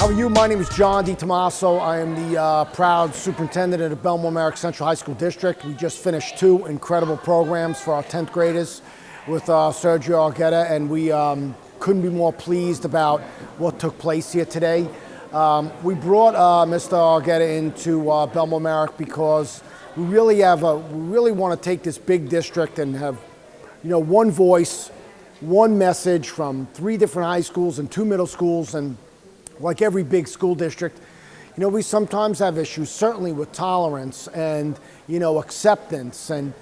How are you? My name is John DiTomaso. I am the proud superintendent of the Belmore Merrick Central High School District. We just finished 2 incredible programs for our 10th graders with Sergio Argueta, and we couldn't be more pleased about what took place here today. We brought Mr. Argueta into Belmore Merrick because we really want to take this big district and have, one voice, one message from 3 different high schools and 2 middle schools. And like every big school district, we sometimes have issues, certainly with tolerance and, acceptance. And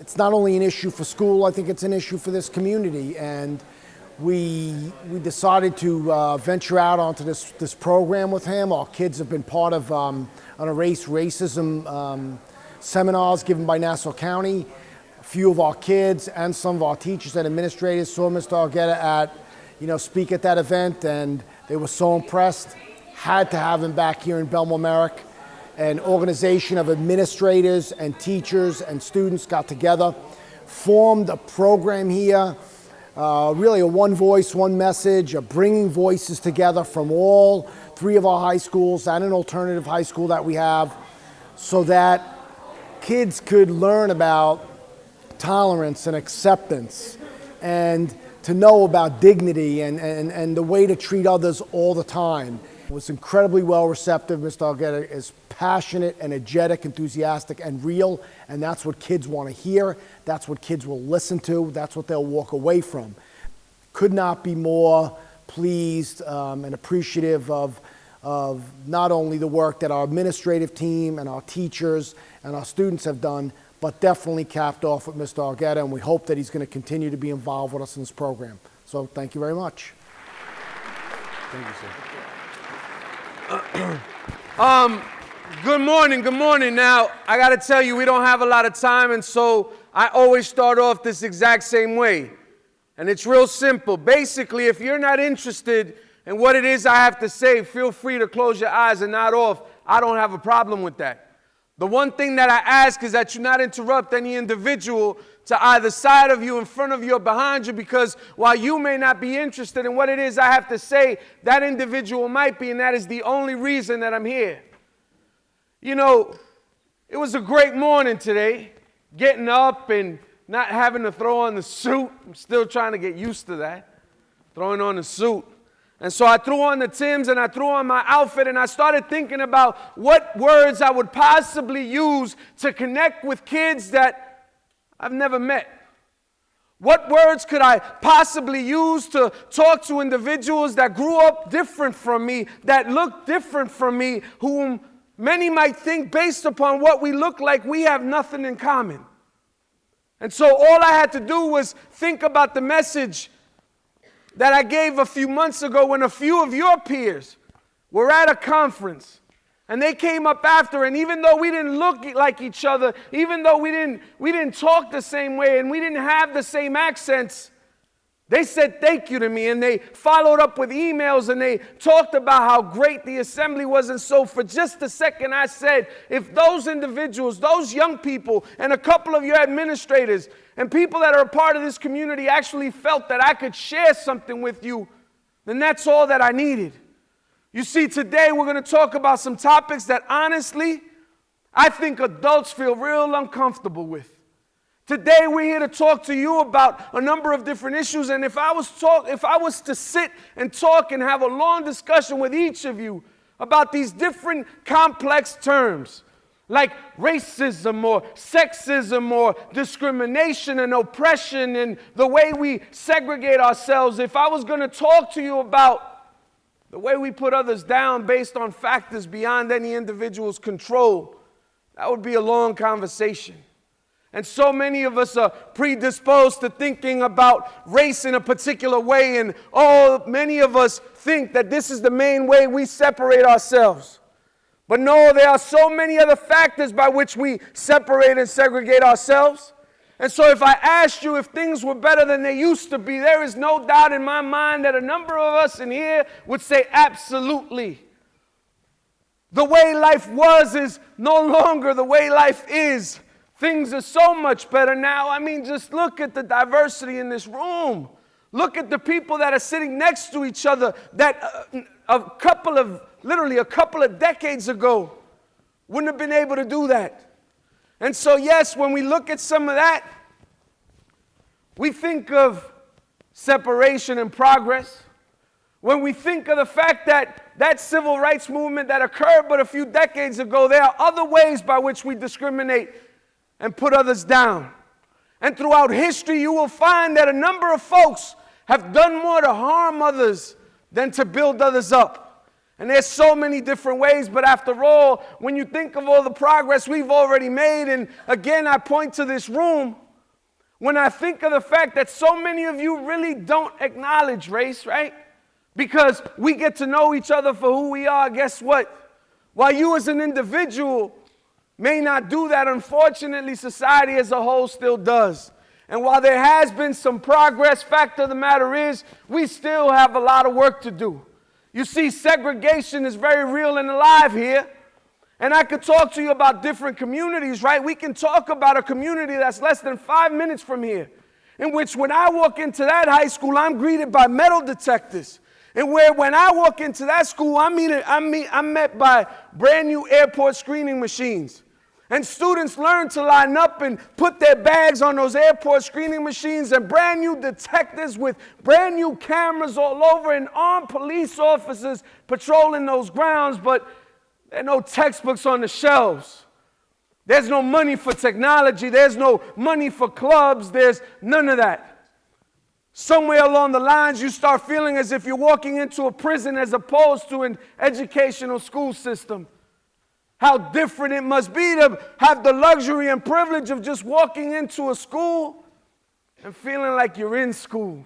it's not only an issue for school, I think it's an issue for this community. And we decided to venture out onto this program with him. Our kids have been part of racism seminars given by Nassau County. A few of our kids and some of our teachers and administrators saw Mr. Argueta speak at that event, and they were so impressed. Had to have him back here in Belmore Merrick. An organization of administrators and teachers and students got together, formed a program here, really a one voice, one message, of bringing voices together from all 3 of our high schools and an alternative high school that we have, so that kids could learn about tolerance and acceptance, and to know about dignity and the way to treat others all the time. It was incredibly well receptive. Mr. Argueta is passionate, energetic, enthusiastic, and real, and that's what kids want to hear. That's what kids will listen to. That's what they'll walk away from. Could not be more pleased and appreciative of not only the work that our administrative team and our teachers and our students have done, but definitely capped off with Mr. Argueta, and we hope that he's going to continue to be involved with us in this program. So thank you very much. Thank you, sir. Good morning. Now, I got to tell you, we don't have a lot of time, and so I always start off this exact same way. And it's real simple. Basically, if you're not interested in what it is I have to say, feel free to close your eyes and nod off. I don't have a problem with that. The one thing that I ask is that you not interrupt any individual to either side of you, in front of you, or behind you, because while you may not be interested in what it is I have to say, that individual might be, and that is the only reason that I'm here. It was a great morning today, getting up and not having to throw on the suit. I'm still trying to get used to that, throwing on the suit. And so I threw on the Timbs and I threw on my outfit, and I started thinking about what words I would possibly use to connect with kids that I've never met. What words could I possibly use to talk to individuals that grew up different from me, that look different from me, whom many might think, based upon what we look like, we have nothing in common. And so all I had to do was think about the message that I gave a few months ago when a few of your peers were at a conference, and they came up after, and even though we didn't look like each other, even though we didn't talk the same way and we didn't have the same accents, they said thank you to me, and they followed up with emails, and they talked about how great the assembly was. And so for just a second I said, if those individuals, those young people, and a couple of your administrators and people that are a part of this community actually felt that I could share something with you, then that's all that I needed. You see, today we're going to talk about some topics that honestly I think adults feel real uncomfortable with. Today we're here to talk to you about a number of different issues, and if I was to sit and talk and have a long discussion with each of you about these different complex terms, like racism or sexism or discrimination and oppression and the way we segregate ourselves, if I was going to talk to you about the way we put others down based on factors beyond any individual's control, that would be a long conversation. And so many of us are predisposed to thinking about race in a particular way, and many of us think that this is the main way we separate ourselves. But no, there are so many other factors by which we separate and segregate ourselves. And so if I asked you if things were better than they used to be, there is no doubt in my mind that a number of us in here would say absolutely. The way life was is no longer the way life is. Things are so much better now. I mean, just look at the diversity in this room. Look at the people that are sitting next to each other that literally a couple of decades ago wouldn't have been able to do that. And so, yes, when we look at some of that, we think of separation and progress. When we think of the fact that civil rights movement that occurred but a few decades ago, there are other ways by which we discriminate and put others down. And throughout history, you will find that a number of folks have done more to harm others than to build others up. And there's so many different ways, but after all, when you think of all the progress we've already made, and again, I point to this room, when I think of the fact that so many of you really don't acknowledge race, right? Because we get to know each other for who we are, guess what? While you as an individual may not do that, unfortunately, society as a whole still does. And while there has been some progress, fact of the matter is, we still have a lot of work to do. You see, segregation is very real and alive here. And I could talk to you about different communities, right? We can talk about a community that's less than 5 minutes from here, in which when I walk into that high school, I'm greeted by metal detectors. And where when I walk into that school, I'm met by brand new airport screening machines. And students learn to line up and put their bags on those airport screening machines, and brand new detectives with brand new cameras all over and armed police officers patrolling those grounds, but there are no textbooks on the shelves. There's no money for technology. There's no money for clubs. There's none of that. Somewhere along the lines, you start feeling as if you're walking into a prison as opposed to an educational school system. How different it must be to have the luxury and privilege of just walking into a school and feeling like you're in school.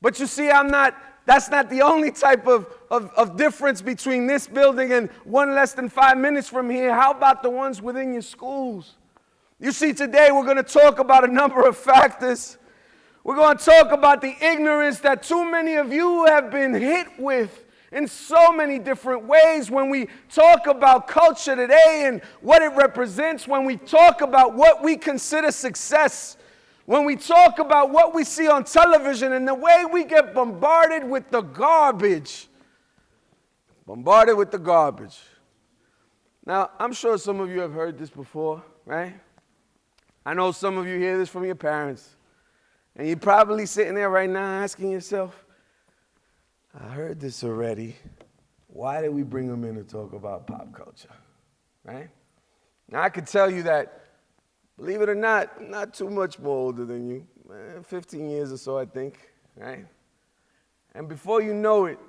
But you see, that's not the only type of difference between this building and one less than 5 minutes from here. How about the ones within your schools? You see, today we're going to talk about a number of factors. We're going to talk about the ignorance that too many of you have been hit with in so many different ways. When we talk about culture today and what it represents, when we talk about what we consider success, when we talk about what we see on television and the way we get bombarded with the garbage. Bombarded with the garbage. Now, I'm sure some of you have heard this before, right? I know some of you hear this from your parents. And you're probably sitting there right now asking yourself, I heard this already. Why did we bring them in to talk about pop culture, right? Now, I could tell you that, believe it or not, I'm not too much more older than you, 15 years or so, I think, right? And before you know it,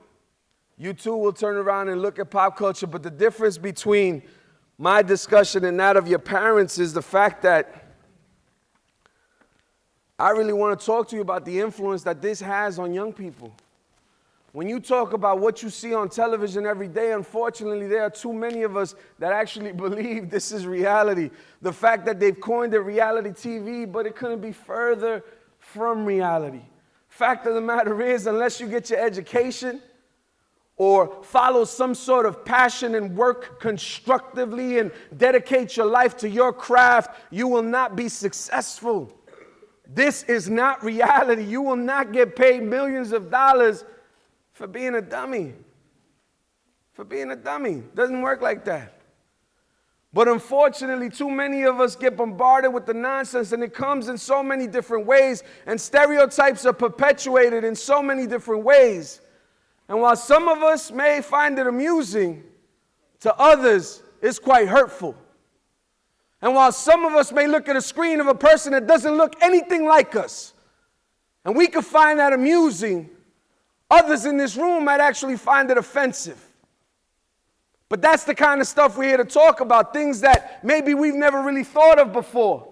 you too will turn around and look at pop culture, but the difference between my discussion and that of your parents is the fact that I really want to talk to you about the influence that this has on young people. When you talk about what you see on television every day, unfortunately, there are too many of us that actually believe this is reality. The fact that they've coined it reality TV, but it couldn't be further from reality. Fact of the matter is, unless you get your education or follow some sort of passion and work constructively and dedicate your life to your craft, you will not be successful. This is not reality. You will not get paid millions of dollars for being a dummy. For being a dummy. Doesn't work like that. But unfortunately, too many of us get bombarded with the nonsense, and it comes in so many different ways, and stereotypes are perpetuated in so many different ways. And while some of us may find it amusing, to others, it's quite hurtful. And while some of us may look at a screen of a person that doesn't look anything like us, and we could find that amusing, others in this room might actually find it offensive. But that's the kind of stuff we're here to talk about, things that maybe we've never really thought of before.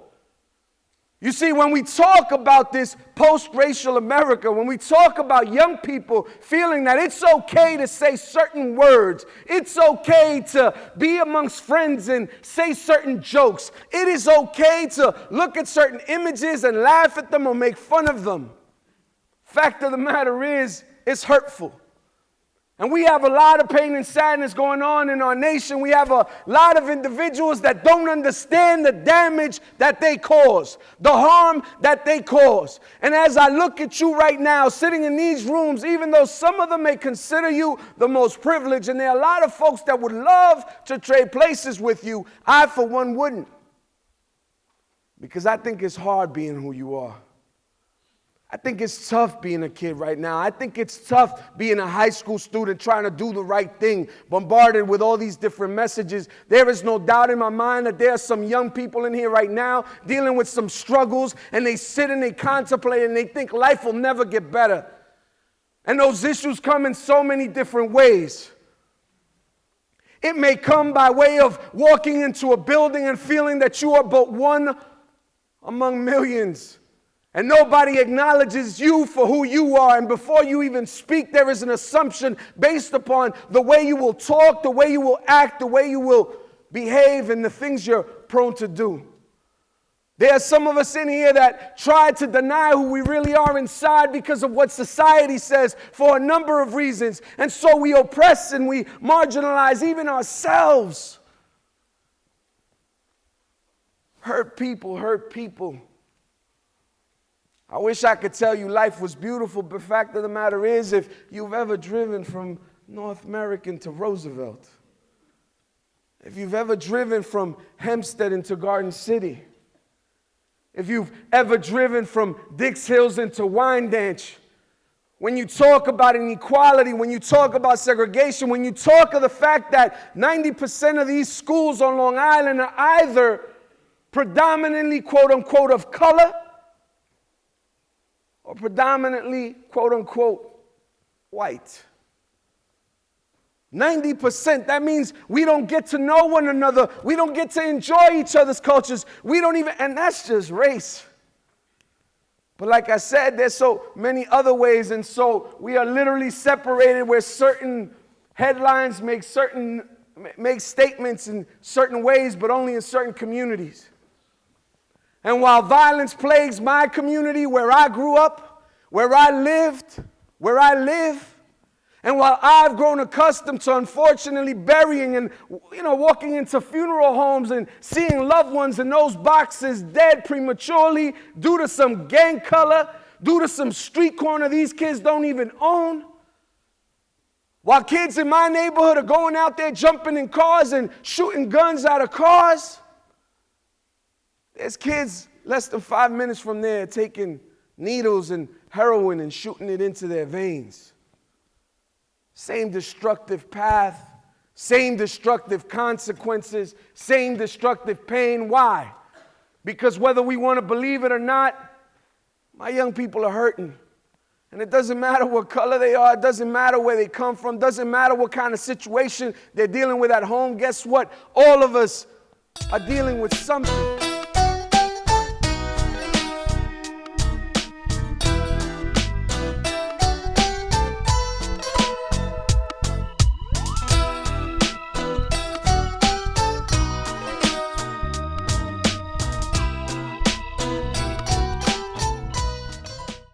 You see, when we talk about this post-racial America, when we talk about young people feeling that it's okay to say certain words, it's okay to be amongst friends and say certain jokes, it is okay to look at certain images and laugh at them or make fun of them. Fact of the matter is, it's hurtful. And we have a lot of pain and sadness going on in our nation. We have a lot of individuals that don't understand the damage that they cause, the harm that they cause. And as I look at you right now, sitting in these rooms, even though some of them may consider you the most privileged, and there are a lot of folks that would love to trade places with you, I, for one, wouldn't. Because I think it's hard being who you are. I think it's tough being a kid right now. I think it's tough being a high school student trying to do the right thing, bombarded with all these different messages. There is no doubt in my mind that there are some young people in here right now dealing with some struggles, and they sit and they contemplate and they think life will never get better. And those issues come in so many different ways. It may come by way of walking into a building and feeling that you are but one among millions. And nobody acknowledges you for who you are. And before you even speak, there is an assumption based upon the way you will talk, the way you will act, the way you will behave, and the things you're prone to do. There are some of us in here that try to deny who we really are inside because of what society says for a number of reasons. And so we oppress and we marginalize even ourselves. Hurt people, hurt people. I wish I could tell you life was beautiful, but the fact of the matter is, if you've ever driven from North American to Roosevelt, if you've ever driven from Hempstead into Garden City, if you've ever driven from Dix Hills into Wyandanch, when you talk about inequality, when you talk about segregation, when you talk of the fact that 90% of these schools on Long Island are either predominantly, quote unquote, of color, or predominantly, quote unquote, white. 90%, that means we don't get to know one another. We don't get to enjoy each other's cultures. We don't even, and that's just race. But like I said, there's so many other ways, and so we are literally separated where certain headlines make statements in certain ways, but only in certain communities. And while violence plagues my community where I grew up, where I lived, where I live, and while I've grown accustomed to unfortunately burying and, walking into funeral homes and seeing loved ones in those boxes dead prematurely due to some gang color, due to some street corner these kids don't even own, while kids in my neighborhood are going out there jumping in cars and shooting guns out of cars, there's kids less than 5 minutes from there taking needles and heroin and shooting it into their veins. Same destructive path, same destructive consequences, same destructive pain. Why? Because whether we want to believe it or not, my young people are hurting. And it doesn't matter what color they are, it doesn't matter where they come from, doesn't matter what kind of situation they're dealing with at home. Guess what? All of us are dealing with something.